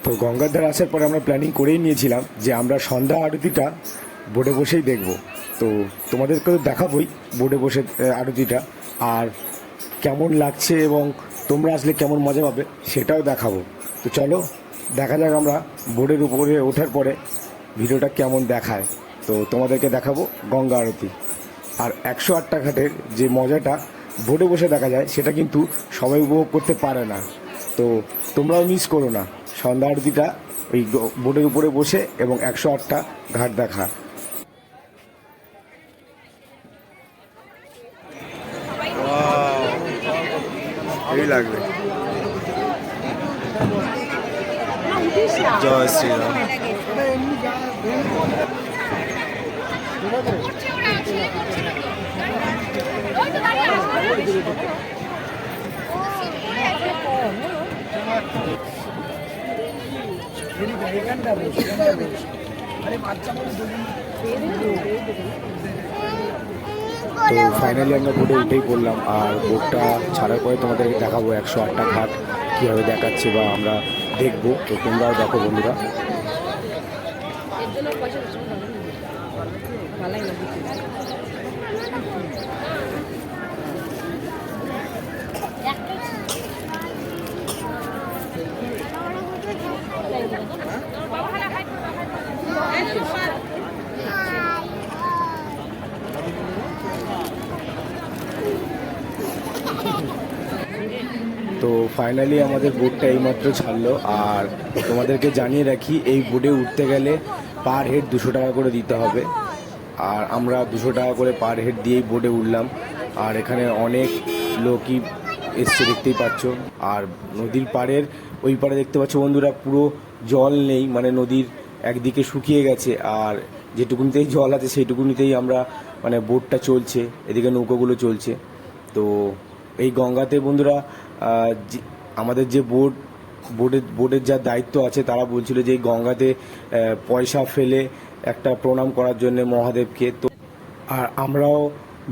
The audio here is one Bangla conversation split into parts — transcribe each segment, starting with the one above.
তো গঙ্গার ধারে আসার পরে আমরা প্ল্যানিং করেই নিয়েছিলাম যে আমরা সন্ধ্যা আরতিটা বোটে বসেই দেখব। তো তোমাদেরকে তো দেখাবোই বোটে বসে আরতিটা, আর কেমন লাগছে এবং তোমরা আসলে কেমন মজা পাবে সেটাও দেখাবো। তো চলো দেখা যাক আমরা বোটের উপরে ওঠার পরে ভিডিওটা কেমন দেখায়। তো তোমাদেরকে দেখাবো গঙ্গা আরতি। আর 108টা ঘাটের যে মজাটা বোটে বসে দেখা যায় সেটা কিন্তু সবাই উপভোগ করতে পারে না। তো তোমরাও মিস করো না সন্ধ্যা আরতিটা ওই বোটের উপরে বসে এবং 108টা ঘাট দেখা। এই লাগবে। জয় শ্রীরাম। তো ফাইনালি আমরা বোটে উঠেই পড়লাম, আর বোটটা ছাড়ার পরে তোমাদেরকে দেখাবো 108টা ঘাট কীভাবে দেখাচ্ছে বা আমরা দেখবো। তো তোমরাও দেখো বন্ধুরা। তো ফাইনালি আমাদের বোটটা এইমাত্র ছাড়লো, আর তোমাদেরকে জানিয়ে রাখি এই বোটে উঠতে গেলে পার হেড 200 টাকা করে দিতে হবে। আর আমরা 200 টাকা করে পার হেড দিয়েই বোটে উঠলাম। আর এখানে অনেক লোকই এসছে দেখতেই পাচ্ছ। আর নদীর পাড়ের ওই পাড়ে দেখতে পাচ্ছ বন্ধুরা পুরো জল নেই, মানে নদীর একদিকে শুকিয়ে গেছে, আর যেটুকুনিতেই জল আছে সেইটুকুনিতেই আমরা মানে বোটটা চলছে, এদিকে নৌকোগুলো চলছে। তো এই গঙ্গাতে বন্ধুরা আমাদের যে বোর্ডের যা দায়িত্ব আছে তারা বলছিল যে এই গঙ্গাতে পয়সা ফেলে একটা প্রণাম করার জন্য মহাদেবকে। তো আর আমরাও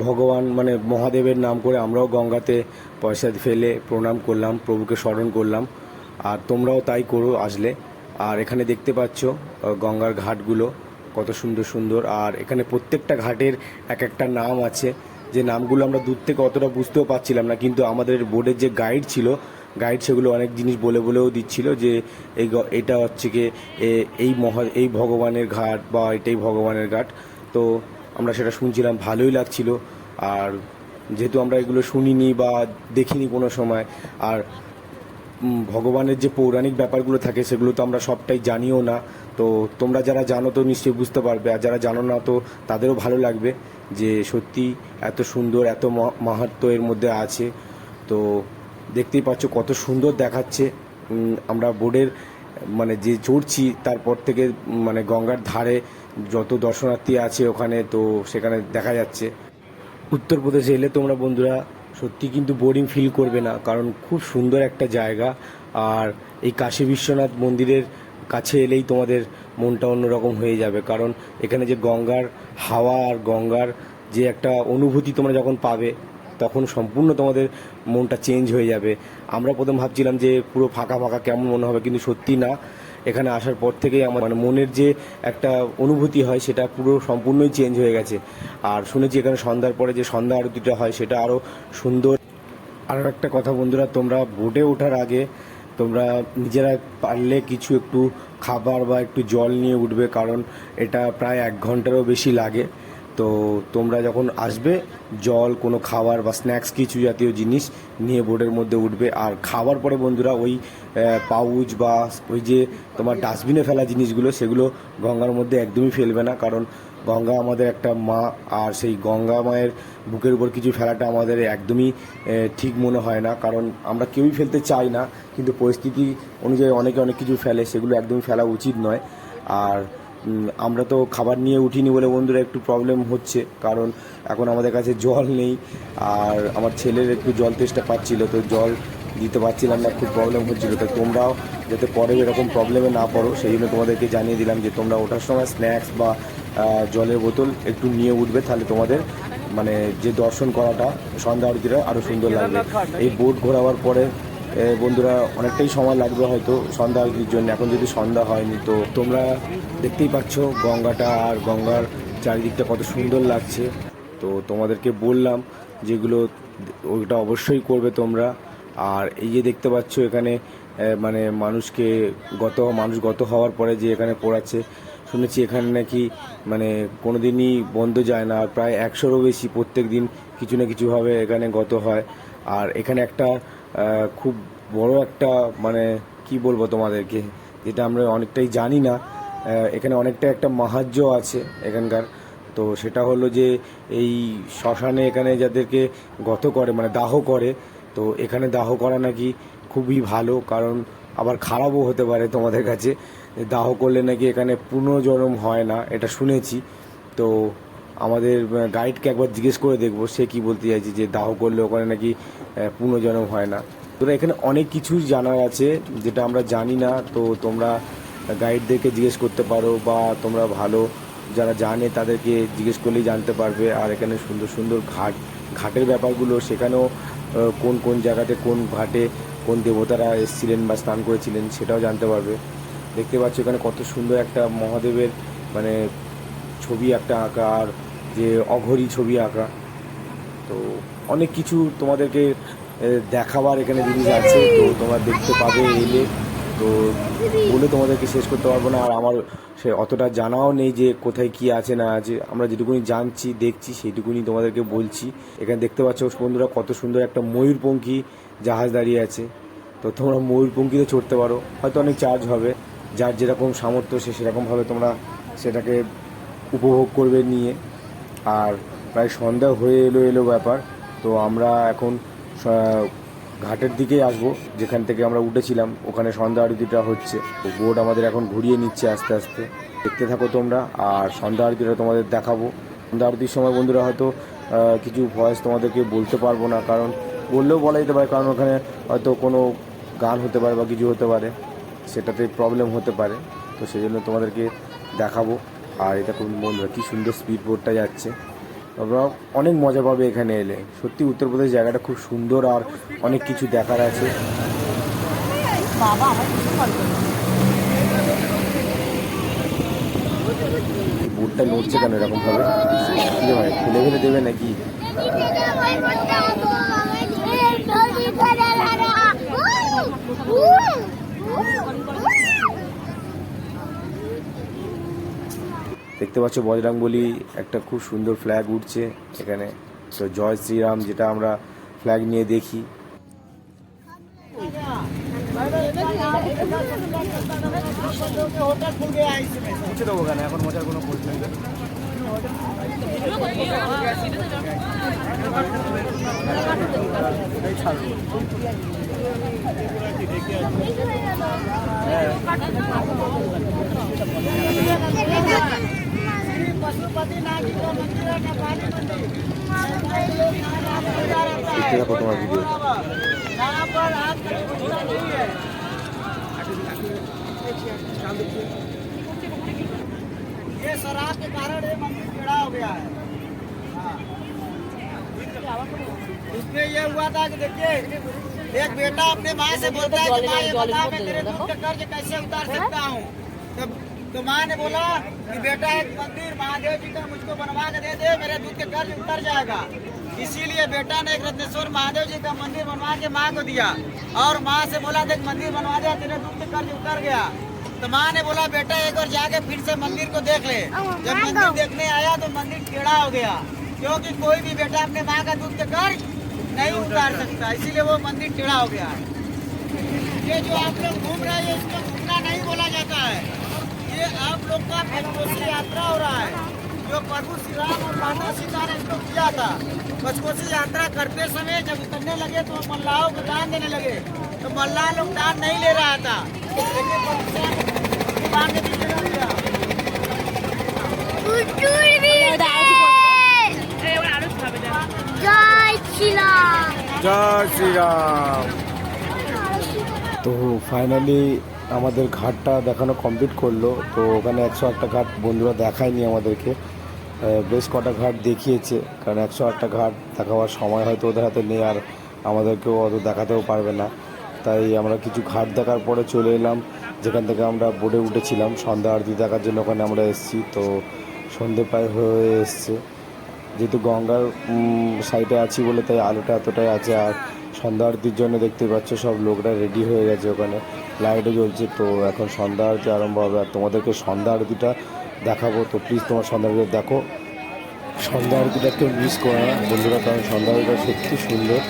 ভগবান মানে মহাদেবের নাম করে আমরাও গঙ্গাতে পয়সা ফেলে প্রণাম করলাম, প্রভুকে স্মরণ করলাম। আর তোমরাও তাই করো আসলে। আর এখানে দেখতে পাচ্ছ গঙ্গার ঘাটগুলো কত সুন্দর সুন্দর, আর এখানে প্রত্যেকটা ঘাটের এক একটা নাম আছে, যে নামগুলো আমরা দূর থেকে অতটা বুঝতেও পারছিলাম না, কিন্তু আমাদের বোর্ডের যে গাইড ছিল গাইড সেগুলো অনেক জিনিস বলেও দিচ্ছিল যে এটা হচ্ছে কি এই ভগবানের ঘাট বা এটাই ভগবানের ঘাট। তো আমরা সেটা শুনছিলাম, ভালোই লাগছিল। আর যেহেতু আমরা এগুলো শুনিনি বা দেখিনি কোনো সময়, আর ভগবানের যে পৌরাণিক ব্যাপারগুলো থাকে সেগুলো তো আমরা সবটাই জানিও না। তো তোমরা যারা জানো তো নিশ্চয়ই বুঝতে পারবে, আর যারা জানো না তো তাদেরও ভালো লাগবে যে সত্যি এত সুন্দর এত মাহাত্ম্য এর মধ্যে আছে। তো দেখতেই পাচ্ছ কত সুন্দর দেখাচ্ছে। আমরা বোর্ডের মানে যে চড়ছি তারপর থেকে মানে গঙ্গার ধারে যত দর্শনার্থী আছে ওখানে, তো সেখানে দেখা যাচ্ছে। উত্তরপ্রদেশে এলে তোমরা বন্ধুরা সত্যি কিন্তু বোরিং ফিল করবে না, কারণ খুব সুন্দর একটা জায়গা। আর এই কাশী বিশ্বনাথ মন্দিরের কাছে এলেই তোমাদের মনটা অন্যরকম হয়ে যাবে, কারণ এখানে যে গঙ্গার হাওয়া আর গঙ্গার যে একটা অনুভূতি তোমরা যখন পাবে তখন সম্পূর্ণ তোমাদের মনটা চেঞ্জ হয়ে যাবে। আমরা প্রথম ভাবছিলাম যে পুরো ফাঁকা ফাঁকা কেমন মনে হবে, কিন্তু সত্যি না, এখানে আসার পর থেকেই আমার মানে মনের যে একটা অনুভূতি হয় সেটা পুরো সম্পূর্ণই চেঞ্জ হয়ে গেছে। আর শুনেছি এখানে সন্ধ্যার পরে যে সন্ধ্যা আরতিটা হয় সেটা আরও সুন্দর। আরও একটা কথা বন্ধুরা, তোমরা বোটে ওঠার আগে তোমরা নিজেরা পারলে কিছু একটু খাবার বা একটু জল নিয়ে উঠবে, কারণ এটা প্রায় 1 ঘন্টারও বেশি লাগে। তো তোমরা যখন আসবে জল কোনো খাবার বা স্ন্যাক্স কিছু জাতীয় জিনিস নিয়ে বোটের মধ্যে উঠবে। আর খাবার পরে বন্ধুরা ওই পাউচ বা ওই যে তোমার ডাস্টবিনে ফেলা জিনিসগুলো সেগুলো গঙ্গার মধ্যে একদমই ফেলবে না, কারণ গঙ্গা আমাদের একটা মা, আর সেই গঙ্গা মায়ের বুকের উপর কিছু ফেলাটা আমাদের একদমই ঠিক মনে হয় না, কারণ আমরা কেউই ফেলতে চাই না, কিন্তু পরিস্থিতি অনুযায়ী অনেকে অনেক কিছু ফেলে, সেগুলো একদমই ফেলা উচিত নয়। আর আমরা তো খাবার নিয়ে উঠিনি বলে বন্ধুরা একটু প্রবলেম হচ্ছে, কারণ এখন আমাদের কাছে জল নেই। আর আমার ছেলের একটু জল তেষ্টা পাচ্ছিল, তো জল দিতে পারছিলাম না, খুব প্রবলেম হচ্ছিলো। তো তোমরাও যাতে পরে এরকম প্রবলেমে না পড়ো সেই জন্য তোমাদেরকে জানিয়ে দিলাম যে তোমরা ওঠার সময় স্ন্যাক্স বা জলের বোতল একটু নিয়ে উঠবে, তাহলে তোমাদের মানে যে দর্শন করাটা সন্ধ্যা আরতিটা আরও সুন্দর লাগবে। এই বোট ঘোরাবার পরে বন্ধুরা অনেকটাই সময় লাগবে হয়তো সন্ধ্যা আরতির জন্য। এখন যদি সন্ধ্যা হয়নি, তো তোমরা দেখতেই পাচ্ছ গঙ্গাটা, আর গঙ্গার চারিদিকটা কত সুন্দর লাগছে। তো তোমাদেরকে বললাম যেগুলো ওইটা অবশ্যই করবে তোমরা। আর এই যে দেখতে পাচ্ছ এখানে মানে মানুষ গত হওয়ার পরে যে এখানে পোড়াচ্ছে, শুনেছি এখানে নাকি মানে কোনো দিনই বন্ধ যায় না, আর প্রায় 100-রও বেশি প্রত্যেক দিন কিছু না কিছুভাবে এখানে গত হয়। আর এখানে একটা খুব বড় একটা মানে কি বলবো তোমাদেরকে, যেটা আমরা অনেকটাই জানি না, এখানে অনেকটা একটা মাহাত্ম্য আছে এখানকার। তো সেটা হলো যে এই শ্মশানে এখানে যাদেরকে গত করে মানে দাহ করে, তো এখানে দাহ করা নাকি খুবই ভালো, কারণ আবার খারাপও হতে পারে তোমাদের কাছে। দাহ করলে নাকি এখানে পুনর্জন্ম হয় না, এটা শুনেছি। তো আমাদের গাইডকে একবার জিজ্ঞেস করে দেখবো সে কি বলতে চাইছে, যে দাহ করলে ওখানে নাকি পুনর্জন্ম হয় না। তো এখানে অনেক কিছুই জানার আছে যেটা আমরা জানি না। তো তোমরা গাইডদেরকে জিজ্ঞেস করতে পারো, বা তোমরা ভালো যারা জানে তাদেরকে জিজ্ঞেস করলেই জানতে পারবে। আর এখানে সুন্দর সুন্দর ঘাটের ব্যাপারগুলো, সেখানেও কোন কোন জায়গাতে কোন ঘাটে কোন দেবতারা এসেছিলেন বা স্নান করেছিলেন সেটাও জানতে পারবে। দেখতে পাচ্ছ এখানে কত সুন্দর একটা মহাদেবের মানে ছবি একটা আঁকা, আর যে অঘরী ছবি আঁকা। তো অনেক কিছু তোমাদেরকে দেখাবার এখানে জিনিস আছে, তো তোমরা দেখতে পাবে এলে। তো বলে তোমাদেরকে শেষ করতে পারবো না, আর আমার সে অতটা জানাও নেই যে কোথায় কি আছে না আছে। আমরা যেটুকুনি জানছি দেখছি সেইটুকুনি তোমাদেরকে বলছি। এখানে দেখতে পাচ্ছ বন্ধুরা কত সুন্দর একটা ময়ূরপঙ্খী জাহাজ দাঁড়িয়ে আছে। তো তোমরা ময়ূরপঙ্খীতে চড়তে পারো, হয়তো অনেক চার্জ হবে, যার যেরকম সামর্থ্য সে সেরকমভাবে তোমরা সেটাকে উপভোগ করবে নিয়ে। আর প্রায় সন্ধ্যা হয়ে এলো ব্যাপার। তো আমরা এখন ঘাটের দিকেই আসবো, যেখান থেকে আমরা উঠেছিলাম ওখানে সন্ধ্যা আরতিটা হচ্ছে। তো বোট আমাদের এখন ঘুরিয়ে নিচ্ছে আস্তে আস্তে, দেখতে থাকো তোমরা। আর সন্ধ্যা আরতিটা তোমাদের দেখাবো। সন্ধ্যা আরতির সময় বন্ধুরা হয়তো কিছু ভয়েস তোমাদেরকে বলতে পারবো না, কারণ বললেও বলা যেতে পারে, কারণ ওখানে হয়তো কোনো গান হতে পারে বা কিছু হতে পারে, সেটাতে প্রবলেম হতে পারে। তো সেই জন্য তোমাদেরকে দেখাবো। আর এটা কোন বন্ধুরা কী সুন্দর স্পিড বোটটা যাচ্ছে, তোমরা অনেক মজা পাবে এখানে এলে। সত্যি উত্তরপ্রদেশ জায়গাটা খুব সুন্দর, আর অনেক কিছু দেখার আছে। বোটটা নড়ছে কেন এরকম ভাবে, কি ভাই খুলে ফেলে দেবে নাকি? দেখতে পাচ্ছ বজরংবলী একটা খুব সুন্দর ফ্ল্যাগ উঠছে এখানে। তো জয় শ্রীরাম যেটা আমরা ফ্ল্যাগ নিয়ে দেখি। এখন মজার কোনো প্রশ্ন নেই। দেখতে থাকো তোমার ভিডিও। ये शराब के कारण ये मंदिर टेढ़ा हो गया है। इसमें ये हुआ था कि देखिए एक बेटा अपने माँ से बोलता है कि माँ ये बता मैं तेरे दूध का कर्ज कैसे उतार सकता हूँ। तो माँ ने बोला कि बेटा एक मंदिर महादेव जी का मुझको बनवा के दे दे, मेरे दूध के कर्ज उतर जाएगा। इसीलिए बेटा ने एक रत्नेश्वर महादेव जी का मंदिर बनवा के माँ को दिया, और माँ से बोला देख मंदिर बनवा दे तेरे दूध के कर्ज उतर गया। तो माँ ने बोला बेटा एक बार जाके फिर से मंदिर को देख ले। जब मंदिर देखने आया तो मंदिर टेढ़ा हो गया, क्योंकि कोई भी बेटा अपने माँ का दूध के कर्ज नहीं उतार सकता, इसीलिए वो मंदिर टेढ़ा हो गया है। ये जो आप लोग घूम रहे हैं इसको घूमना नहीं बोला जाता है, ये आप लोग का पंचकोशी यात्रा हो रहा है, जो प्रभु श्री राम और माता सीता ने इसको किया था। पंचकोशी यात्रा करते समय जब उतरने लगे तो मल्लाहों को दान देने लगे, तो मल्लाह लोग दान नहीं ले रहा था, জয় শ্রীরাম। তো ফাইনালি আমাদের ঘাটটা দেখানো কমপ্লিট করলো। তো ওখানে 108টা ঘাট বন্ধুরা দেখায়নি আমাদেরকে, বেশ কটা ঘাট দেখিয়েছে, কারণ 108টা ঘাট দেখাবার সময় হয়তো ওদের হাতে নেই, আর আমাদেরকেও অত দেখাতেও পারবে না। তাই আমরা কিছু ঘাট দেখার পরে চলে এলাম যেখান থেকে আমরা বোটে উঠেছিলাম সন্ধ্যা আরতি দেখার জন্য। ওখানে আমরা এসেছি, তো সন্ধে প্রায় হয়ে এসছে। যেহেতু গঙ্গার সাইডে আছি বলে তাই আলোটা এতটাই আছে। আর সন্ধ্যা আরতির জন্য দেখতে পাচ্ছ সব লোকরা রেডি হয়ে গেছে, ওখানে লাইটও জ্বলছে। তো এখন সন্ধ্যা আরতি আরম্ভ হবে আর তোমাদেরকে সন্ধ্যা আরতিটা দেখাবো। তো প্লিজ তোমার সন্ধ্যা আরতি দেখো, সন্ধ্যা আরতিটা কেউ মিস করো না বন্ধুরা, কারণ সন্ধ্যা আরতিটা সত্যি সুন্দর।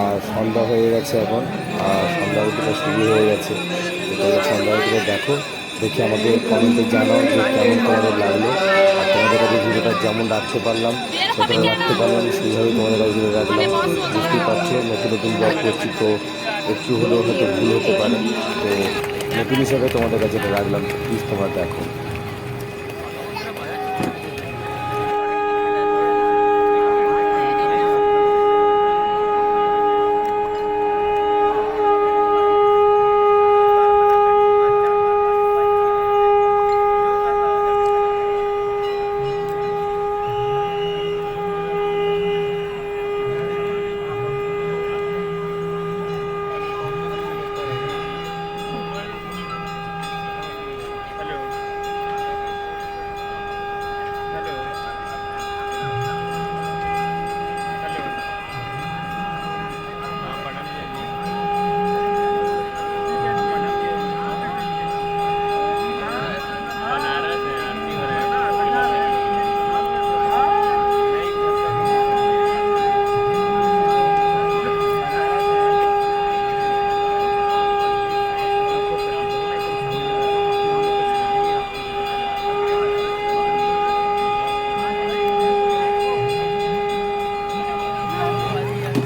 আর সন্ধ্যা হয়ে গেছে এখন, আর সন্ধ্যা আরতিটা শুরু হয়ে গেছে। তো তোমরা সন্ধ্যা আরতিটা দেখো, দেখে আমাদের কমেন্টে জানাও যে কেমন তোমাদের লাগলো। আর তোমাদের কাছে ভিডিওটা যেমন রাখতে পারলাম যতটা রাখতে পারলাম সেইভাবেই তোমাদের কাছে ভিডিও রাখলাম। বুঝতেই পারছো নতুন নতুন ব্লগ করছি, তো একটু হলেও হয়তো ভুল হতে পারে। তো নতুন হিসাবে তোমাদের কাছে এটা রাখলাম, প্লিজ তোমরা দেখো।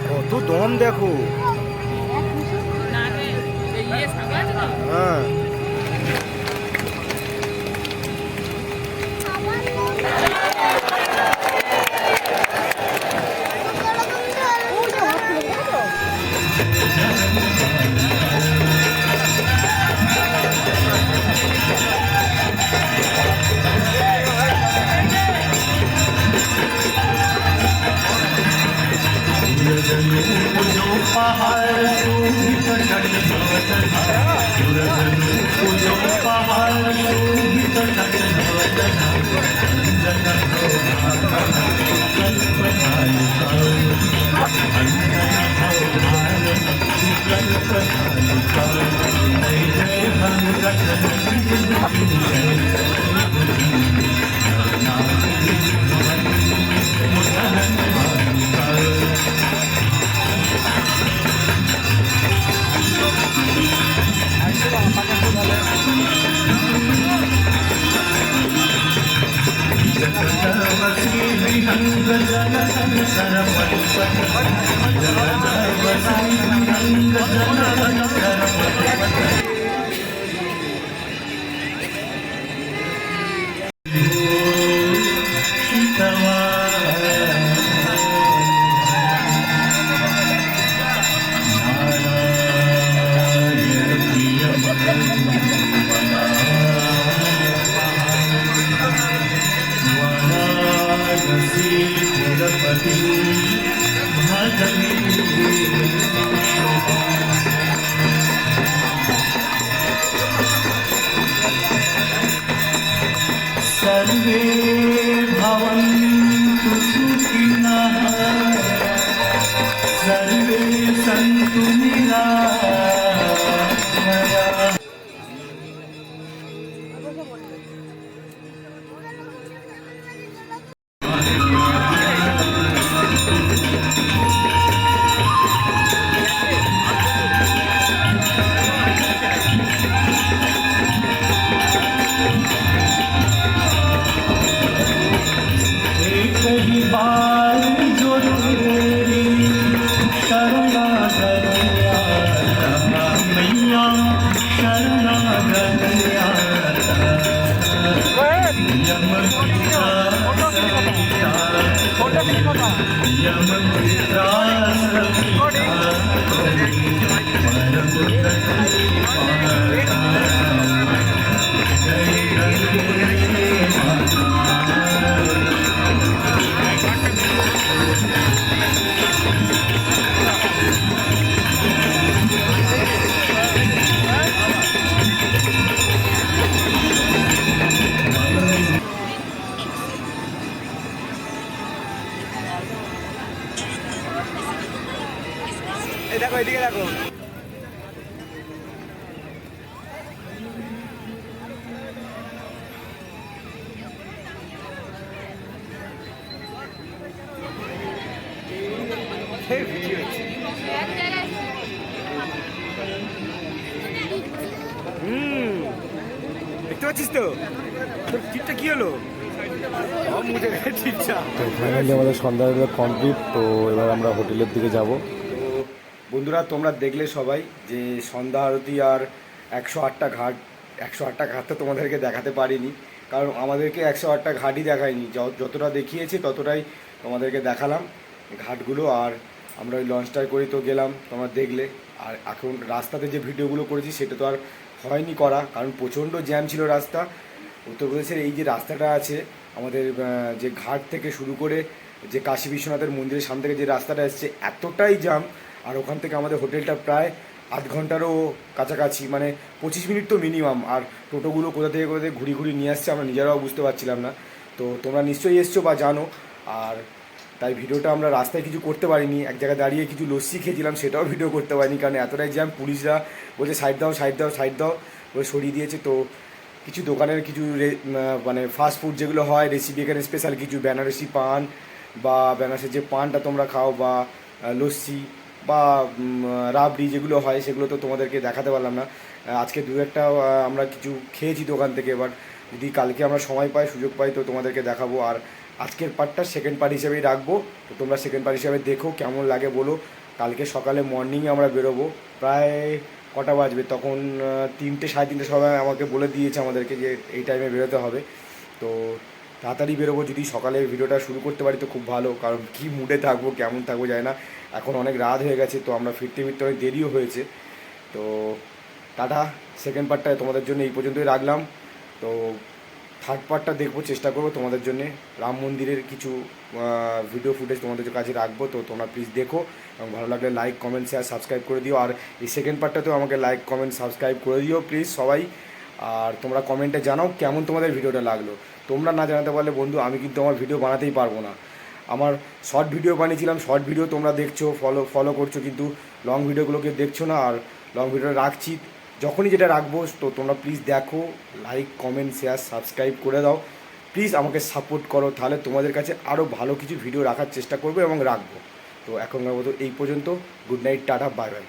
কত দম দেখো। হ্যাঁ सर्वे भवन्तु सुखिनः सर्वे सन्तु निरामयाः। कई बार जो तेरी शरणागत आता मैया शरणागत आता यम पिता सविता यम पिता सविता परम गति पाता जय गंगे माता। পারছিস তো? তোর টিপটা কি হলো? সব মুছে গেছে টিপটা। তো ফাইনালি আমাদের সন্ধ্যাবেলা কমপ্লিট। তো এবার আমরা হোটেলের দিকে যাব। তো বন্ধুরা, তোমরা দেখলে সবাই যে সন্ধ্যা আরতি আর 108টা ঘাট, 108টা ঘাট তো তোমাদেরকে দেখাতে পারিনি, কারণ আমাদেরকে 108টা ঘাটই দেখায়নি। যতটা দেখিয়েছে ততটাই তোমাদেরকে দেখালাম ঘাটগুলো। আর আমরা ওই লঞ্চটার করে তো গেলাম, তোমরা দেখলে। আর এখন রাস্তাতে যে ভিডিওগুলো করেছি সেটা তো আর হয়নি করা, কারণ প্রচণ্ড জ্যাম ছিল রাস্তা। উত্তরপ্রদেশের এই যে রাস্তাটা আছে আমাদের, যে ঘাট থেকে শুরু করে যে কাশী বিশ্বনাথের মন্দিরের সামনে থেকে যে রাস্তাটা এসছে, এতটাই জ্যাম। আর ওখান থেকে আমাদের হোটেলটা প্রায় আধ ঘন্টারও কাছাকাছি, মানে 25 মিনিট তো মিনিমাম। আর টোটোগুলো কোথা থেকে ঘুরি ঘুরি নিয়ে আসছে আমরা নিজেরাও বুঝতে পারছিলাম না। তো তোমরা নিশ্চয়ই এসছো বা জানো। আর তাই ভিডিওটা আমরা রাস্তায় কিছু করতে পারিনি, এক জায়গায় দাঁড়িয়ে কিছু লস্যি খেয়েছিলাম সেটাও ভিডিও করতে পারিনি, কারণ এতটাই জ্যাম। পুলিশরা বলছে সাইড দাও সাইড দাও সাইড দাও, ওই সরিয়ে দিয়েছে। তো কিছু দোকানের কিছু মানে ফাস্ট ফুড যেগুলো হয় রেসিপি, এখানে স্পেশাল কিছু বেনারসি পান বা বেনারসের যে পানটা তোমরা খাও, বা লস্যি বা রাবড়ি যেগুলো হয়, সেগুলো তো তোমাদেরকে দেখাতে পারলাম না। আজকে দু একটা আমরা কিছু খেয়েছি দোকান থেকে। এবার যদি কালকে আমরা সময় পাই, সুযোগ পাই, তো তোমাদেরকে দেখাবো। আর আজকের পার্টটা সেকেন্ড পার্ট হিসেবেই রাখবো। তো তোমরা সেকেন্ড পার্ট হিসেবে দেখো কেমন লাগে বলো। কালকে সকালে মর্নিংয়ে আমরা বেরোবো, প্রায় কটা বাজবে তখন, 3টে সাড়ে 3টের সময় আমাকে বলে দিয়েছে আমাদেরকে যে এই টাইমে বেরোতে হবে। তো তাড়াতাড়ি বেরোবো, যদি সকালে ভিডিওটা শুরু করতে পারি তো খুব ভালো, কারণ কী মুডে থাকবো কেমন থাকবো যায় না। এখন অনেক রাত হয়ে গেছে, তো আমরা ফিরতে ফিরতে অনেক দেরিও হয়েছে। তো টাটা, সেকেন্ড পার্টটা তোমাদের জন্য এই পর্যন্তই রাখলাম। তো থার্ড পার্টটা দেখবো, চেষ্টা করবো তোমাদের জন্যে। রাম মন্দিরের কিছু ভিডিও ফুটেজ তোমাদের কাছে রাখবো, তো তোমরা প্লিজ দেখো। এবং ভালো লাগলে লাইক কমেন্ট শেয়ার সাবস্ক্রাইব করে দিও। আর এই সেকেন্ড পার্টটাতেও আমাকে লাইক কমেন্ট সাবস্ক্রাইব করে দিও প্লিজ সবাই। আর তোমরা কমেন্টে জানাও কেমন তোমাদের ভিডিওটা লাগলো। তোমরা না জানাতে পারলে বন্ধু আমি কিন্তু আমার ভিডিও বানাতেই পারবো না। আমার শর্ট ভিডিও বানিয়েছিলাম, শর্ট ভিডিও তোমরা দেখছো, ফলো করছো, কিন্তু লং ভিডিওগুলোকে দেখছো না। আর লং ভিডিও রাখছি, যখনই যেটা রাখবো তো তোমরা প্লিজ দেখো, লাইক কমেন্ট শেয়ার সাবস্ক্রাইব করে দাও প্লিজ, আমাকে সাপোর্ট করো। তাহলে তোমাদের কাছে আরও ভালো কিছু ভিডিও রাখার চেষ্টা করবো এবং রাখবো। তো এখনকার মতো এই পর্যন্ত। Good night, tata, bye bye.